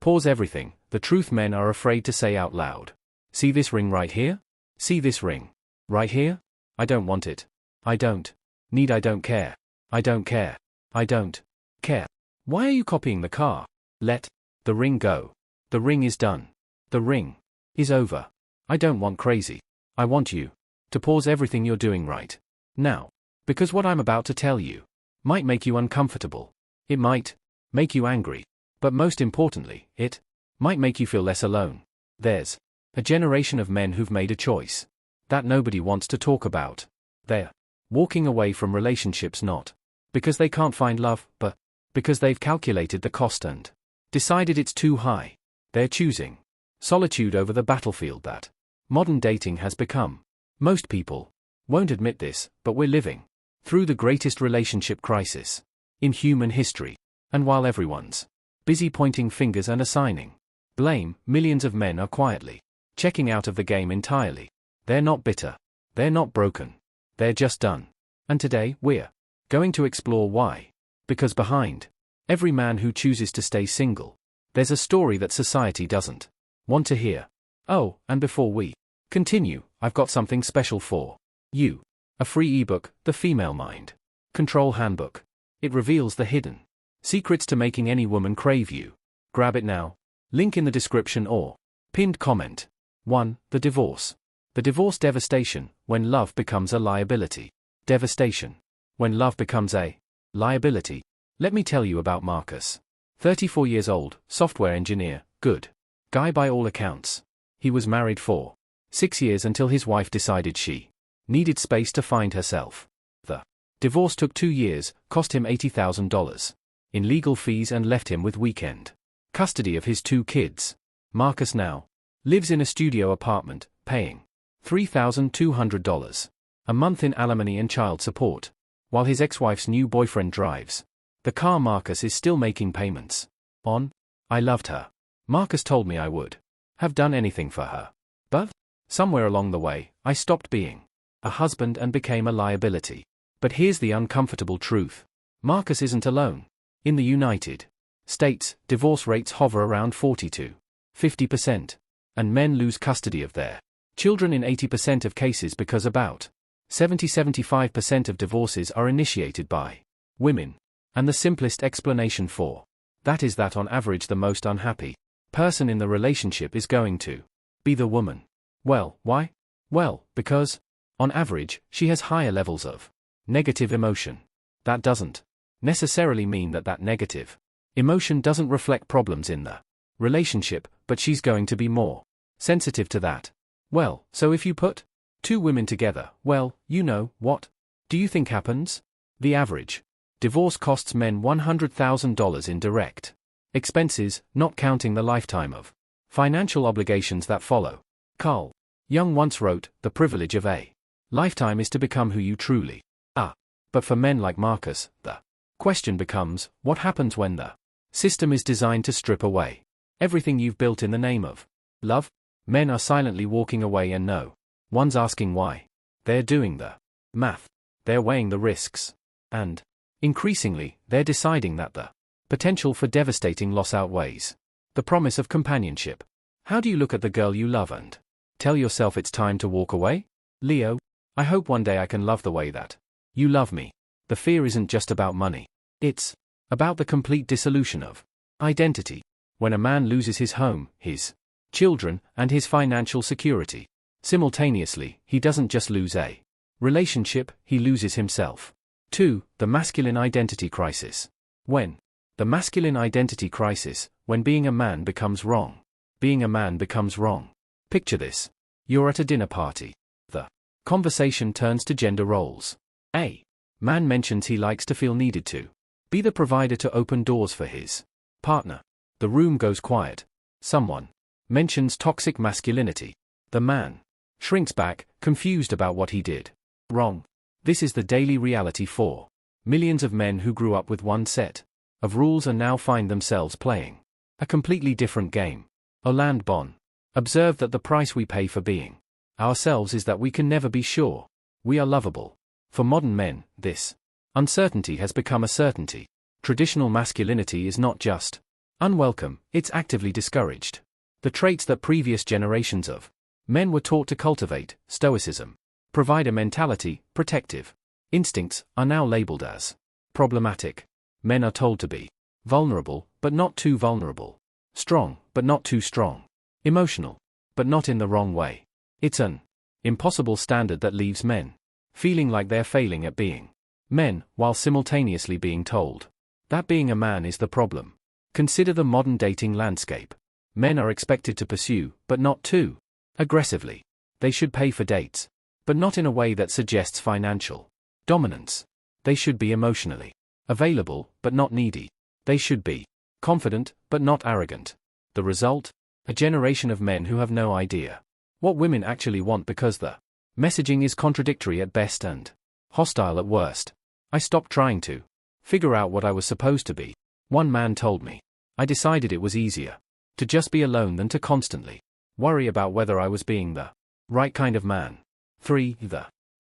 Pause everything, the truth men are afraid to say out loud. See this ring right here? See this ring? Right here? I don't want it. I don't need, I don't care. I don't care. I don't care. Why are you copying the car? Let the ring go. The ring is done. The ring is over. I don't want crazy. I want you to pause everything you're doing right now. Because what I'm about to tell you might make you uncomfortable. It might make you angry. But most importantly, it might make you feel less alone. There's a generation of men who've made a choice that nobody wants to talk about. They're walking away from relationships not because they can't find love, but because they've calculated the cost and decided it's too high. They're choosing solitude over the battlefield that modern dating has become. Most people won't admit this, but we're living through the greatest relationship crisis in human history. And while everyone's busy pointing fingers and assigning blame, millions of men are quietly checking out of the game entirely. They're not bitter. They're not broken. They're just done. And today, we're going to explore why. Because behind every man who chooses to stay single, there's a story that society doesn't want to hear. Oh, and before we continue, I've got something special for you. A free ebook, The Female Mind Control Handbook. It reveals the hidden secrets to making any woman crave you. Grab it now. Link in the description or pinned comment. 1. The divorce. The divorce devastation, when love becomes a liability. Devastation. When love becomes a liability. Let me tell you about Marcus. 34 years old, software engineer, good guy by all accounts. He was married for 6 years until his wife decided she needed space to find herself. The divorce took 2 years, cost him $80,000 in legal fees and left him with weekend custody of his 2 kids. Marcus now lives in a studio apartment, paying $3,200 a month in alimony and child support, while his ex-wife's new boyfriend drives the car Marcus is still making payments on. I loved her. Marcus told me I would have done anything for her. But somewhere along the way, I stopped being a husband and became a liability. But here's the uncomfortable truth. Marcus isn't alone. In the United States, divorce rates hover around 40 to 50%, and men lose custody of their children in 80% of cases because about 70-75% of divorces are initiated by women. And the simplest explanation for that is that on average the most unhappy person in the relationship is going to be the woman. Well, why? Well, because, on average, she has higher levels of negative emotion. That doesn't necessarily mean that that negative emotion doesn't reflect problems in the relationship, but she's going to be more sensitive to that. Well, so if you put 2 women together, well, you know, what do you think happens? The average divorce costs men $100,000 in direct expenses, not counting the lifetime of financial obligations that follow. Carl Jung once wrote, "The privilege of a lifetime is to become who you truly are." But for men like Marcus, the question becomes, what happens when the system is designed to strip away everything you've built in the name of love? Men are silently walking away and no one's asking why. They're doing the math. They're weighing the risks. And increasingly, they're deciding that the potential for devastating loss outweighs the promise of companionship. How do you look at the girl you love and tell yourself it's time to walk away? Leo, I hope one day I can love the way that you love me. The fear isn't just about money. It's about the complete dissolution of identity. When a man loses his home, his children, and his financial security, simultaneously, he doesn't just lose a relationship, he loses himself. 2. The masculine identity crisis. When the masculine identity crisis, when being a man becomes wrong. Being a man becomes wrong. Picture this. You're at a dinner party. The conversation turns to gender roles. A man mentions he likes to feel needed to be the provider to open doors for his partner. The room goes quiet. Someone mentions toxic masculinity. The man shrinks back, confused about what he did wrong. This is the daily reality for millions of men who grew up with one set of rules and now find themselves playing a completely different game. Orland Bon observed that the price we pay for being ourselves is that we can never be sure we are lovable. For modern men, this uncertainty has become a certainty. Traditional masculinity is not just unwelcome, it's actively discouraged. The traits that previous generations of men were taught to cultivate, Stoicism, provider mentality, protective instincts, are now labeled as problematic. Men are told to be vulnerable, but not too vulnerable. Strong, but not too strong. Emotional, but not in the wrong way. It's an impossible standard that leaves men feeling like they're failing at being men, while simultaneously being told that being a man is the problem. Consider the modern dating landscape. Men are expected to pursue, but not too aggressively. They should pay for dates, but not in a way that suggests financial dominance. They should be emotionally available, but not needy. They should be confident, but not arrogant. The result? A generation of men who have no idea what women actually want because the messaging is contradictory at best and hostile at worst. I stopped trying to figure out what I was supposed to be. One man told me. I decided it was easier to just be alone than to constantly worry about whether I was being the right kind of man. 3.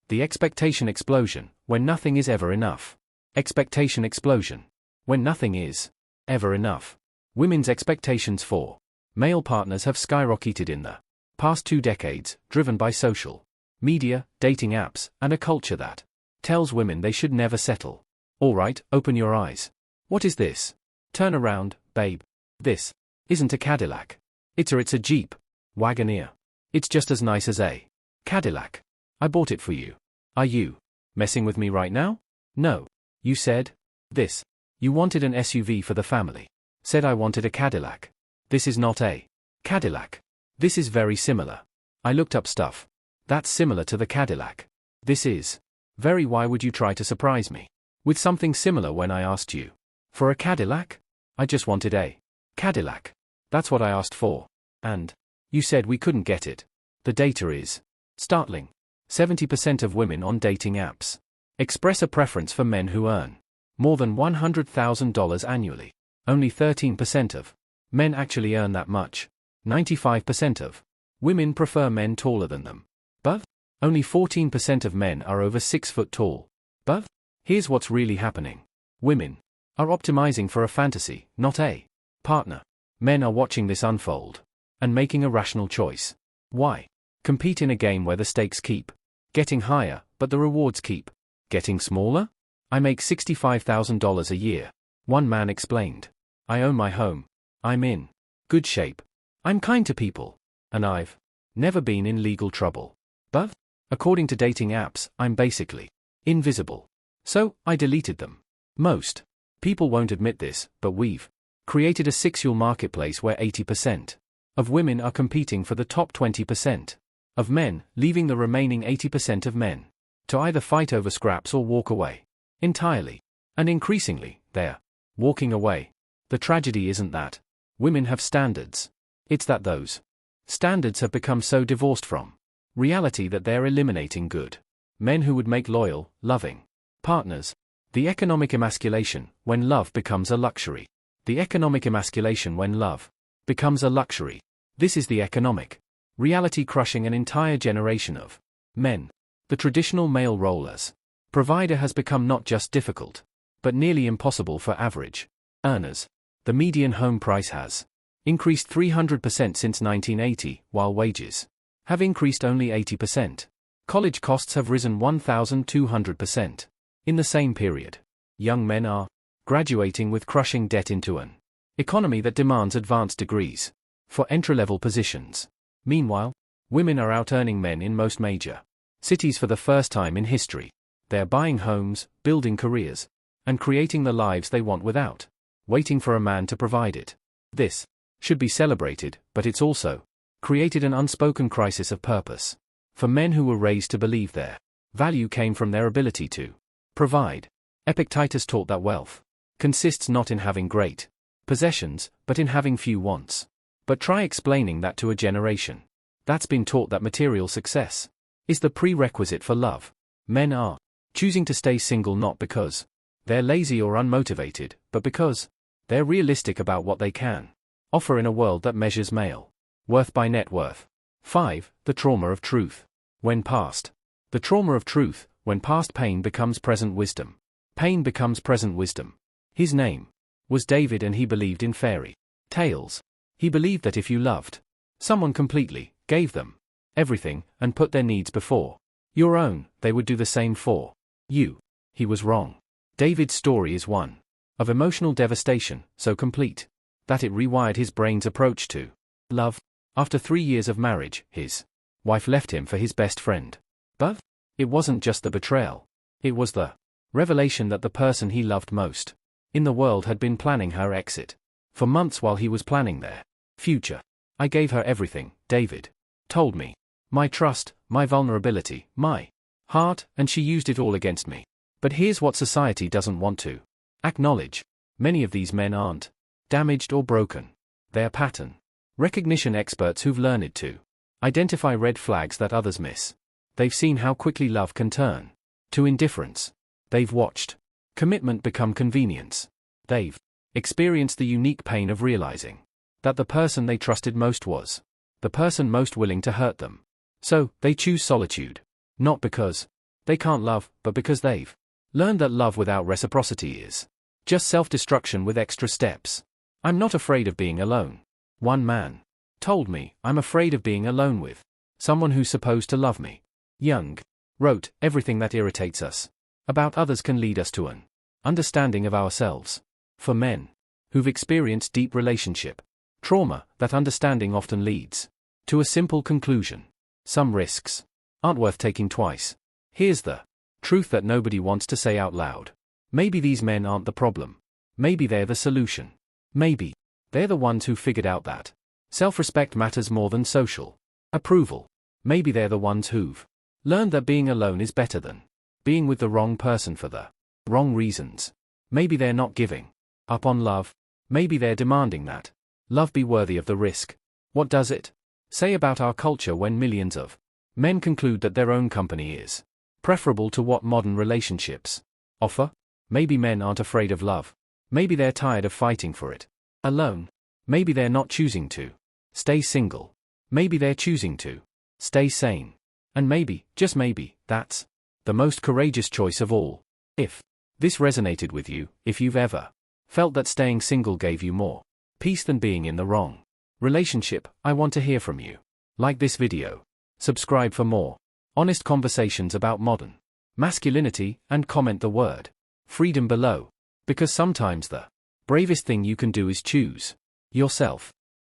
The expectation explosion, when nothing is ever enough. Expectation explosion. When nothing is ever enough. Women's expectations for male partners have skyrocketed in the past 2 decades, driven by social media, dating apps, and a culture that tells women they should never settle. All right, open your eyes. What is this? Turn around, babe. This isn't a Cadillac. It's a Jeep Wagoneer. It's just as nice as a Cadillac. I bought it for you. Are you messing with me right now? No. You said this. You wanted an SUV for the family. Said I wanted a Cadillac. This is not a Cadillac. This is very similar. I looked up stuff that's similar to the Cadillac. This is very. Why would you try to surprise me with something similar when I asked you for a Cadillac? I just wanted a Cadillac. That's what I asked for. And you said we couldn't get it. The data is startling. 70% of women on dating apps express a preference for men who earn more than $100,000 annually. Only 13% of men actually earn that much. 95% of women prefer men taller than them. But only 14% of men are over 6 foot tall. But here's what's really happening. Women are optimizing for a fantasy, not a partner. Men are watching this unfold and making a rational choice. Why? Compete in a game where the stakes keep getting higher, but the rewards keep getting smaller? I make $65,000 a year. One man explained. I own my home. I'm in good shape. I'm kind to people. And I've never been in legal trouble. But, according to dating apps, I'm basically invisible. So, I deleted them. Most people won't admit this, but we've created a sexual marketplace where 80% of women are competing for the top 20% of men, leaving the remaining 80% of men to either fight over scraps or walk away entirely. And increasingly, they're walking away. The tragedy isn't that women have standards. It's that those standards have become so divorced from reality that they're eliminating good men who would make loyal, loving partners. The economic emasculation, when love becomes a luxury. The economic emasculation when love becomes a luxury. This is the economic reality crushing an entire generation of men. The traditional male role as provider has become not just difficult, but nearly impossible for average earners. The median home price has increased 300% since 1980, while wages have increased only 80%. College costs have risen 1,200% in the same period. Young men are graduating with crushing debt into an economy that demands advanced degrees for entry-level positions. Meanwhile, women are out-earning men in most major cities for the first time in history. They're buying homes, building careers, and creating the lives they want without waiting for a man to provide it. This should be celebrated, but it's also created an unspoken crisis of purpose for men who were raised to believe their value came from their ability to provide. Epictetus taught that wealth consists not in having great possessions, but in having few wants. But try explaining that to a generation that's been taught that material success is the prerequisite for love. Men are choosing to stay single not because they're lazy or unmotivated, but because they're realistic about what they can offer in a world that measures male worth by net worth. 5. The trauma of truth. When past. The trauma of truth, when past pain becomes present wisdom. Pain becomes present wisdom. His name was David and he believed in fairy Tales. He believed that if you loved someone completely, gave them everything, and put their needs before your own, they would do the same for you. He was wrong. David's story is one of emotional devastation, so complete that it rewired his brain's approach to love. After 3 years of marriage, his wife left him for his best friend. But it wasn't just the betrayal. It was the revelation that the person he loved most in the world had been planning her exit for months while he was planning their future. I gave her everything, David told me. My trust, my vulnerability, my heart, and she used it all against me. But here's what society doesn't want to acknowledge. Many of these men aren't damaged or broken. They're pattern recognition experts who've learned to identify red flags that others miss. They've seen how quickly love can turn to indifference. They've watched commitment become convenience. They've experienced the unique pain of realizing that the person they trusted most was the person most willing to hurt them. So, they choose solitude. Not because they can't love, but because they've learned that love without reciprocity is just self-destruction with extra steps. I'm not afraid of being alone. One man told me, I'm afraid of being alone with someone who's supposed to love me. Jung wrote, everything that irritates us about others can lead us to an understanding of ourselves. For men who've experienced deep relationship trauma, that understanding often leads to a simple conclusion. Some risks aren't worth taking twice. Here's the truth that nobody wants to say out loud. Maybe these men aren't the problem. Maybe they're the solution. Maybe they're the ones who figured out that self-respect matters more than social approval. Maybe they're the ones who've learned that being alone is better than being with the wrong person for the wrong reasons. Maybe they're not giving up on love. Maybe they're demanding that love be worthy of the risk. What does it say about our culture when millions of men conclude that their own company is preferable to what modern relationships offer? Maybe men aren't afraid of love. Maybe they're tired of fighting for it alone. Maybe they're not choosing to stay single. Maybe they're choosing to stay sane. And maybe, just maybe, that's the most courageous choice of all. If this resonated with you, if you've ever felt that staying single gave you more peace than being in the wrong relationship, I want to hear from you. Like this video. Subscribe for more honest conversations about modern masculinity, and comment the word freedom below. Because sometimes the bravest thing you can do is choose yourself.